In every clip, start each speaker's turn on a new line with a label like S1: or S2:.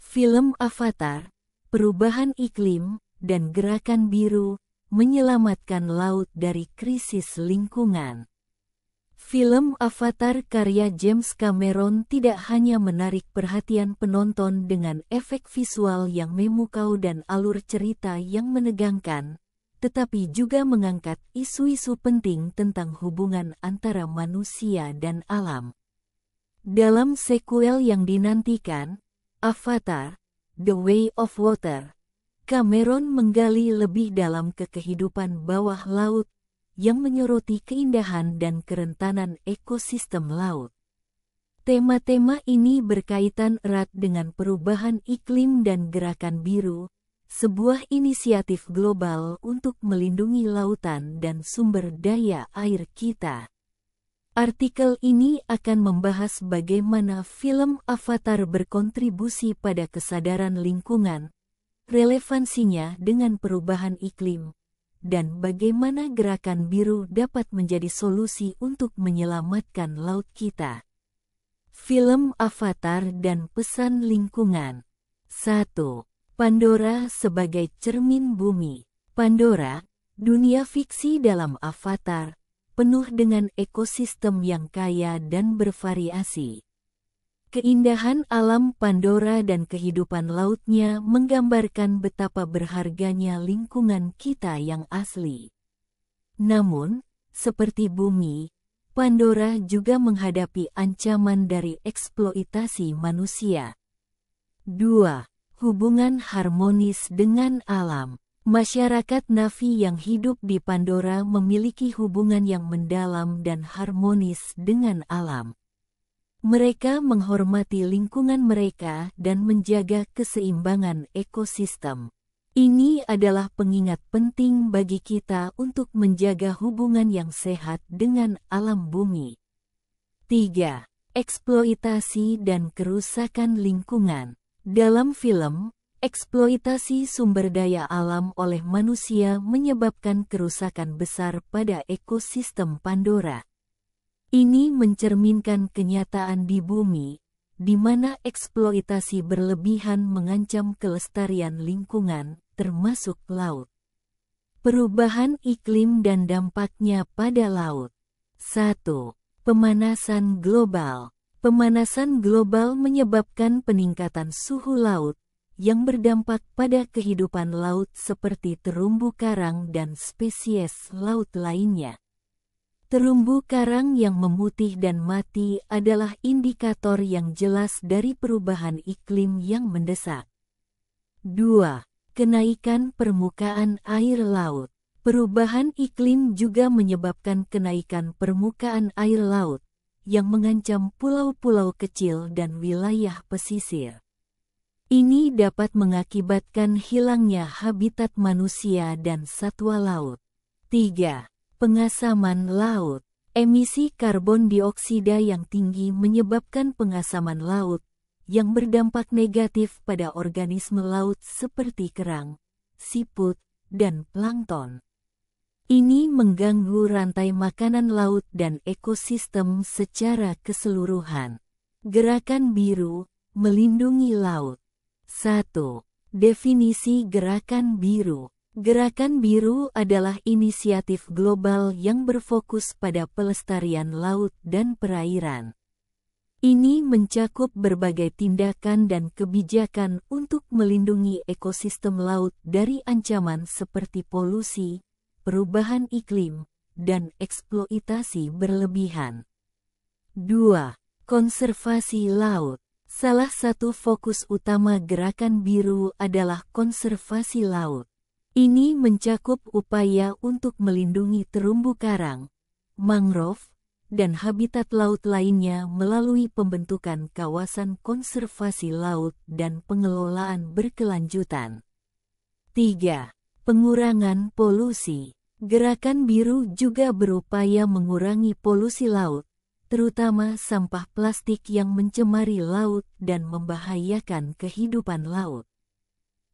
S1: Film Avatar, perubahan iklim, dan gerakan biru, menyelamatkan laut dari krisis lingkungan. Film Avatar karya James Cameron tidak hanya menarik perhatian penonton dengan efek visual yang memukau dan alur cerita yang menegangkan, tetapi juga mengangkat isu-isu penting tentang hubungan antara manusia dan alam. Dalam sequel yang dinantikan, Avatar, The Way of Water, Cameron menggali lebih dalam ke kehidupan bawah laut, yang menyoroti keindahan dan kerentanan ekosistem laut. Tema-tema ini berkaitan erat dengan perubahan iklim dan gerakan biru, sebuah inisiatif global untuk melindungi lautan dan sumber daya air kita. Artikel ini akan membahas bagaimana film Avatar berkontribusi pada kesadaran lingkungan, relevansinya dengan perubahan iklim, dan bagaimana gerakan biru dapat menjadi solusi untuk menyelamatkan laut kita. Film Avatar dan pesan lingkungan. 1. Pandora sebagai cermin bumi. Pandora, dunia fiksi dalam Avatar, penuh dengan ekosistem yang kaya dan bervariasi. Keindahan alam Pandora dan kehidupan lautnya menggambarkan betapa berharganya lingkungan kita yang asli. Namun, seperti bumi, Pandora juga menghadapi ancaman dari eksploitasi manusia. 2. Hubungan harmonis dengan alam. Masyarakat Na'vi yang hidup di Pandora memiliki hubungan yang mendalam dan harmonis dengan alam. Mereka menghormati lingkungan mereka dan menjaga keseimbangan ekosistem. Ini adalah pengingat penting bagi kita untuk menjaga hubungan yang sehat dengan alam bumi. 3. Eksploitasi dan kerusakan lingkungan. Dalam film, eksploitasi sumber daya alam oleh manusia menyebabkan kerusakan besar pada ekosistem Pandora. Ini mencerminkan kenyataan di bumi, di mana eksploitasi berlebihan mengancam kelestarian lingkungan, termasuk laut. Perubahan iklim dan dampaknya pada laut. 1. Pemanasan global. Pemanasan global menyebabkan peningkatan suhu laut, yang berdampak pada kehidupan laut seperti terumbu karang dan spesies laut lainnya. Terumbu karang yang memutih dan mati adalah indikator yang jelas dari perubahan iklim yang mendesak. 2. Kenaikan permukaan air laut. Perubahan iklim juga menyebabkan kenaikan permukaan air laut, yang mengancam pulau-pulau kecil dan wilayah pesisir. Ini dapat mengakibatkan hilangnya habitat manusia dan satwa laut. 3. Pengasaman laut. Emisi karbon dioksida yang tinggi menyebabkan pengasaman laut, yang berdampak negatif pada organisme laut seperti kerang, siput, dan plankton. Ini mengganggu rantai makanan laut dan ekosistem secara keseluruhan. Gerakan biru, melindungi laut. 1. Definisi gerakan biru. Gerakan biru adalah inisiatif global yang berfokus pada pelestarian laut dan perairan. Ini mencakup berbagai tindakan dan kebijakan untuk melindungi ekosistem laut dari ancaman seperti polusi, perubahan iklim, dan eksploitasi berlebihan. 2. Konservasi laut. Salah satu fokus utama gerakan biru adalah konservasi laut. Ini mencakup upaya untuk melindungi terumbu karang, mangrove, dan habitat laut lainnya melalui pembentukan kawasan konservasi laut dan pengelolaan berkelanjutan. 3. Pengurangan polusi. Gerakan biru juga berupaya mengurangi polusi laut, terutama sampah plastik yang mencemari laut dan membahayakan kehidupan laut.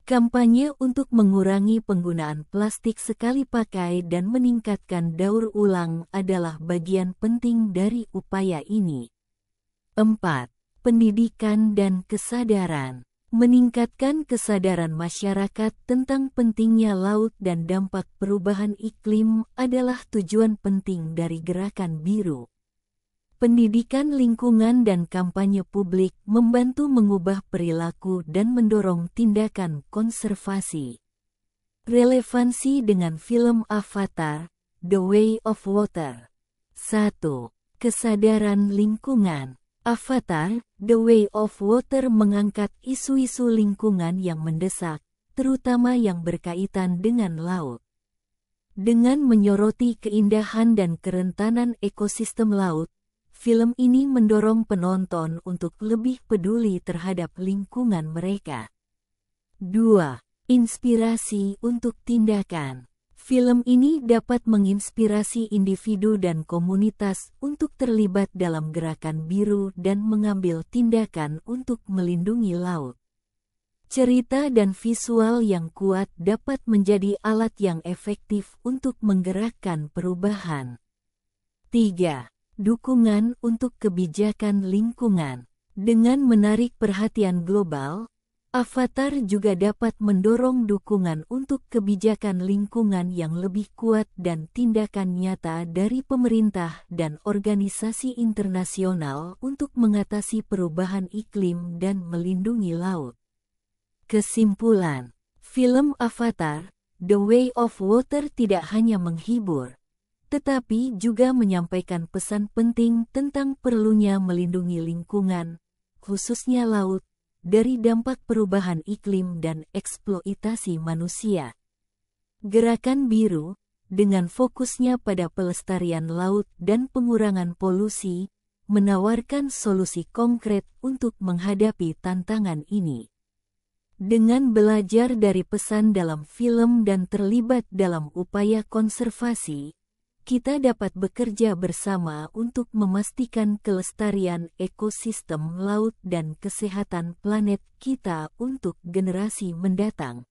S1: Kampanye untuk mengurangi penggunaan plastik sekali pakai dan meningkatkan daur ulang adalah bagian penting dari upaya ini. 4. Pendidikan dan kesadaran. meningkatkan kesadaran masyarakat tentang pentingnya laut dan dampak perubahan iklim adalah tujuan penting dari Gerakan Biru. Pendidikan lingkungan dan kampanye publik membantu mengubah perilaku dan mendorong tindakan konservasi. Relevansi dengan film Avatar, The Way of Water. 1. Kesadaran lingkungan. Avatar, The Way of Water mengangkat isu-isu lingkungan yang mendesak, terutama yang berkaitan dengan laut. Dengan menyoroti keindahan dan kerentanan ekosistem laut, film ini mendorong penonton untuk lebih peduli terhadap lingkungan mereka. 2. Inspirasi untuk tindakan. Film ini dapat menginspirasi individu dan komunitas untuk terlibat dalam Gerakan Biru dan mengambil tindakan untuk melindungi laut. Cerita dan visual yang kuat dapat menjadi alat yang efektif untuk menggerakkan perubahan. 3. Dukungan untuk kebijakan lingkungan. Dengan menarik perhatian global, Avatar juga dapat mendorong dukungan untuk kebijakan lingkungan yang lebih kuat dan tindakan nyata dari pemerintah dan organisasi internasional untuk mengatasi perubahan iklim dan melindungi laut. Kesimpulan, film Avatar, The Way of Water tidak hanya menghibur, tetapi juga menyampaikan pesan penting tentang perlunya melindungi lingkungan, khususnya laut, dari dampak perubahan iklim dan eksploitasi manusia. Gerakan Biru, dengan fokusnya pada pelestarian laut dan pengurangan polusi, menawarkan solusi konkret untuk menghadapi tantangan ini. Dengan belajar dari pesan dalam film dan terlibat dalam upaya konservasi, kita dapat bekerja bersama untuk memastikan kelestarian ekosistem laut dan kesehatan planet kita untuk generasi mendatang.